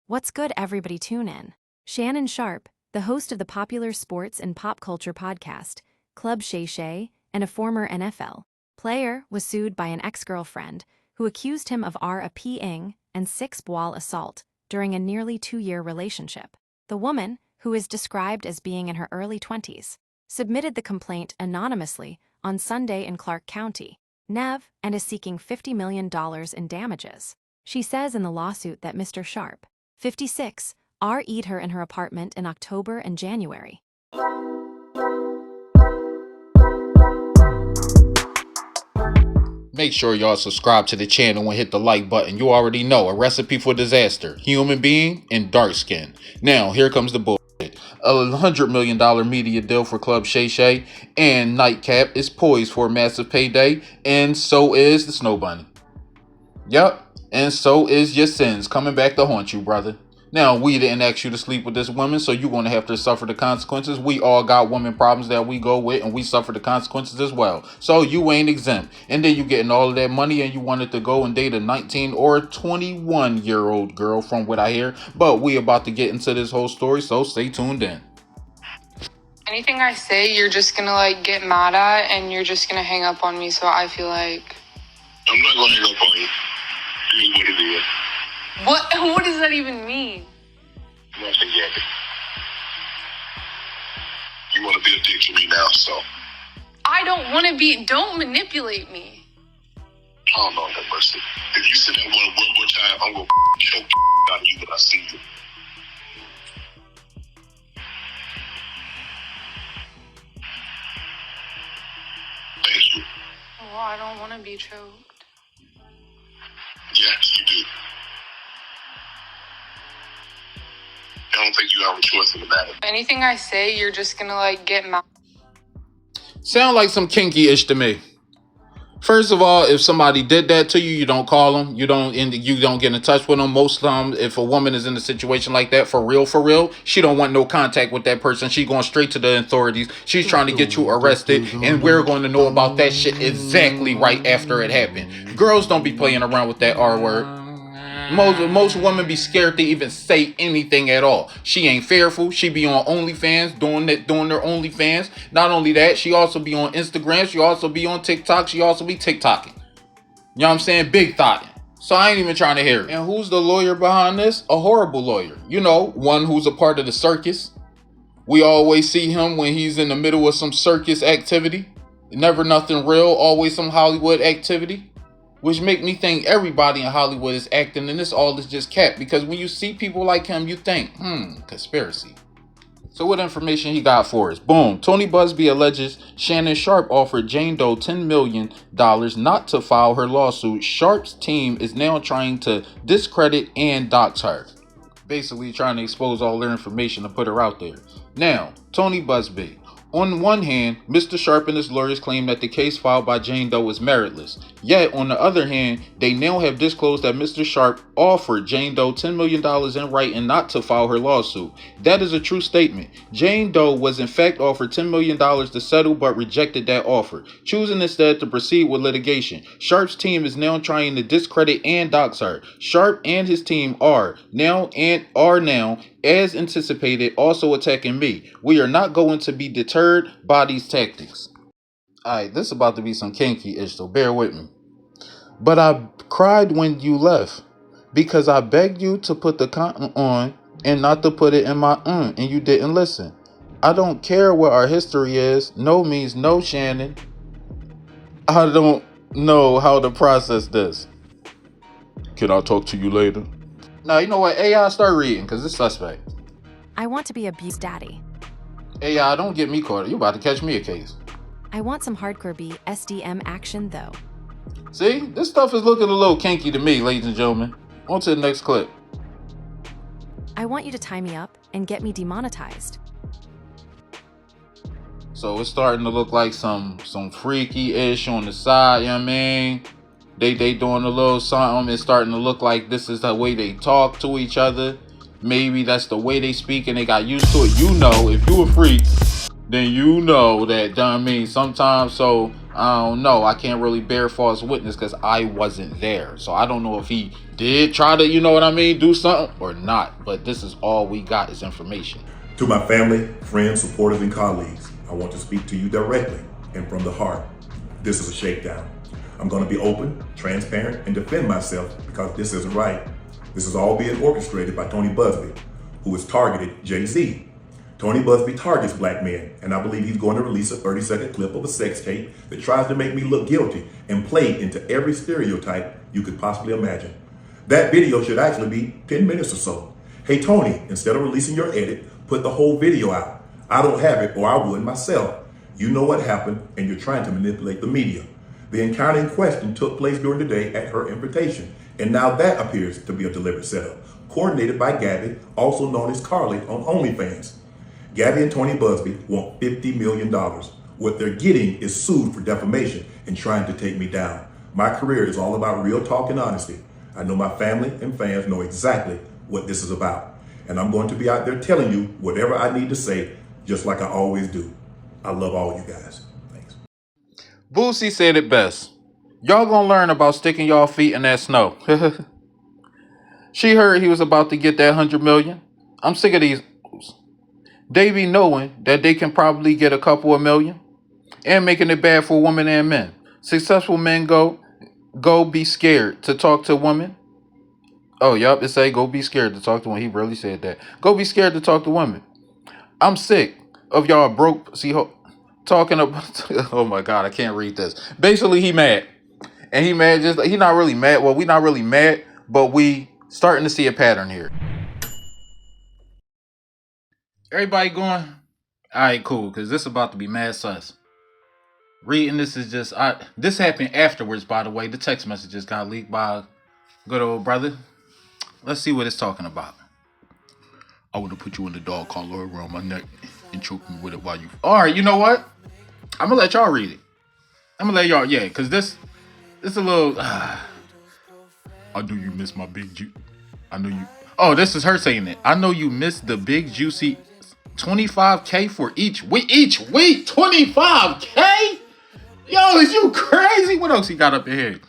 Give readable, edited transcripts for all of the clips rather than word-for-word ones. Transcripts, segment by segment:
What's good, everybody? Tune in. Shannon Sharpe, the host of the popular sports and pop culture podcast, Club Shay Shay, and a former NFL player, was sued by an ex-girlfriend who accused him of RAPing and sexual assault during a nearly 2-year relationship. The woman, who is described as being in her early 20s, submitted the complaint anonymously on Sunday in Clark County, Nev, and is seeking $50 million in damages. She says in the lawsuit that Mr. Sharpe, 56, RE'd her in her apartment in October and January. Make sure y'all subscribe to the channel and hit the like button. You already know, a recipe for disaster. Human being and dark skin. Now, here comes the bullshit. $100 million media deal for Club Shay Shay and Nightcap is poised for a massive payday, and so is the Snow Bunny. Yup, and so is your sins coming back to haunt you, brother. Now, we didn't ask you to sleep with this woman, so you're going to have to suffer the consequences. We all got women problems that we go with, and we suffer the consequences as well. So you ain't exempt. And then you getting all of that money, and you wanted to go and date a 19 or 21-year-old girl, from what I hear. But we about to get into this whole story, so stay tuned in. Anything I say, you're just going to, get mad at, and you're just going to hang up on me, so I feel like... I'm not going to hang up on you. It is what it is. What does that even mean? Nothing yet. You want to be a dick to me now, so. I don't want to be. Don't manipulate me. Oh, Lord have mercy. If you say that one more time, I'm going to choke out of you when I see you. Thank you. Well, I don't want to be choked. Yes, you do. I don't think you have a choice in the matter. Anything I say, you're just going to, get mad. Sound like some kinky-ish to me. First of all, if somebody did that to you, you don't call them. You don't get in touch with them. Most times, if a woman is in a situation like that, for real, she don't want no contact with that person. She going straight to the authorities. She's trying to get you arrested, and we're going to know about that shit exactly right after it happened. Girls don't be playing around with that R word. Most women be scared to even say anything at all. She ain't fearful. She be on OnlyFans, doing their OnlyFans. Not only that, she also be on Instagram. She also be on TikTok. She also be TikToking. You know what I'm saying? Big thotting. So I ain't even trying to hear it. And who's the lawyer behind this? A horrible lawyer. You know, one who's a part of the circus. We always see him when he's in the middle of some circus activity. Never nothing real. Always some Hollywood activity. Which make me think everybody in Hollywood is acting, and this all is just cap. Because when you see people like him, you think, conspiracy. So what information he got for us? Boom. Tony Busby alleges Shannon Sharpe offered Jane Doe $10 million not to file her lawsuit. Sharpe's team is now trying to discredit and dox her. Basically trying to expose all their information and put her out there. Now, Tony Busby. On one hand, Mr. Sharpe and his lawyers claim that the case filed by Jane Doe is meritless. Yet, on the other hand, they now have disclosed that Mr. Sharpe offered Jane Doe $10 million in writing not to file her lawsuit. That is a true statement. Jane Doe was in fact offered $10 million to settle but rejected that offer, choosing instead to proceed with litigation. Sharpe's team is now trying to discredit and dox her. Sharpe and his team are now, as anticipated, also attacking me. We are not going to be deterred by these tactics. Alright, this is about to be some kinky-ish, so bear with me. But I cried when you left because I begged you to put the cotton on and not to put it in my and you didn't listen. I don't care what our history is. No means no, Shannon. I don't know how to process this. Can I talk to you later? Now, you know what? AI, start reading, because it's suspect. I want to be abused, daddy. AI, don't get me caught. You about to catch me a case. I want some hardcore SDM action, though. See? This stuff is looking a little kinky to me, ladies and gentlemen. On to the next clip. I want you to tie me up and get me demonetized. So it's starting to look like some freaky-ish on the side, you know what I mean? They doing a little something. It's starting to look like this is the way they talk to each other. Maybe that's the way they speak and they got used to it. You know, if you a freak, then you know that, you know what I mean? Sometimes, so I don't know. I can't really bear false witness because I wasn't there. So I don't know if he did try to, you know what I mean, do something or not. But this is all we got is information. To my family, friends, supporters, and colleagues, I want to speak to you directly and from the heart. This is a shakedown. I'm going to be open, transparent, and defend myself because this isn't right. This is all being orchestrated by Tony Buzbee, who has targeted Jay-Z. Tony Buzbee targets black men, and I believe he's going to release a 30-second clip of a sex tape that tries to make me look guilty and play into every stereotype you could possibly imagine. That video should actually be 10 minutes or so. Hey Tony, instead of releasing your edit, put the whole video out. I don't have it, or I would myself. You know what happened, and you're trying to manipulate the media. The encounter in question took place during the day at her invitation, and now that appears to be a deliberate setup, coordinated by Gabbi, also known as Carly on OnlyFans. Gabbi and Tony Buzbee want $50 million. What they're getting is sued for defamation and trying to take me down. My career is all about real talk and honesty. I know my family and fans know exactly what this is about. And I'm going to be out there telling you whatever I need to say, just like I always do. I love all you guys. Thanks. Boosie said it best. Y'all gonna learn about sticking y'all feet in that snow. She heard he was about to get that 100 million. I'm sick of these. They be knowing that they can probably get a couple of million and making it bad for women and men. Successful men go be scared to talk to women. Oh, yup, it say go be scared to talk to women. He really said that. Go be scared to talk to women. I'm sick of y'all broke talking about. Oh my God, I can't read this. Basically, he mad. And he mad just he not really mad. Well, we not really mad, but we starting to see a pattern here. Everybody going? All right, cool, because this is about to be mad sus. Reading this is just... this happened afterwards, by the way. The text messages got leaked by a good old brother. Let's see what it's talking about. I would have put you in the dog collar around my neck and choked me with it while you... All right, you know what? I'm going to let y'all read it. I'm going to let y'all... Yeah, because this a little... I know you miss my big juice. I know you... Oh, this is her saying it. I know you miss the big juicy... $25K for each week. 25K? Yo, is you crazy? What else he got up in here?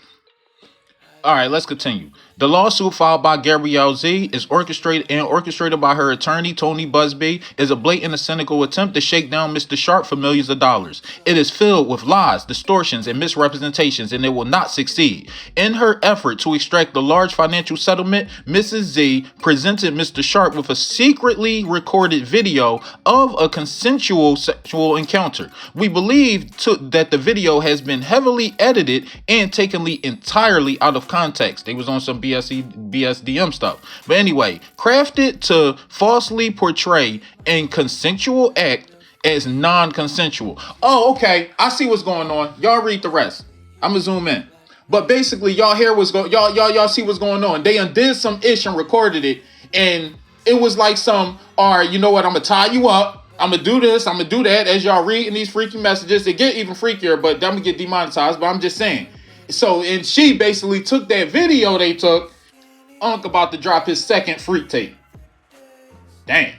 All right, let's continue. The lawsuit filed by Gabrielle Z is orchestrated by her attorney, Tony Buzbee, is a blatant and cynical attempt to shake down Mr. Sharpe for millions of dollars. It is filled with lies, distortions, and misrepresentations, and it will not succeed. In her effort to extract the large financial settlement, Mrs. Z presented Mr. Sharpe with a secretly recorded video of a consensual sexual encounter. We believe that the video has been heavily edited and taken entirely out of context. They was on some BSDM stuff. But anyway, crafted to falsely portray a consensual act as non-consensual. Oh, okay. I see what's going on. Y'all read the rest. I'm gonna zoom in. But basically, y'all hear what's going. Y'all see what's going on. They undid some ish and recorded it, and it was like some. All right, you know what? I'm gonna tie you up. I'm gonna do this. I'm gonna do that. As y'all reading these freaky messages, it get even freakier. But I'm gonna get demonetized. But I'm just saying. So, and she basically took that video they took. Unc about to drop his second freak tape. Damn.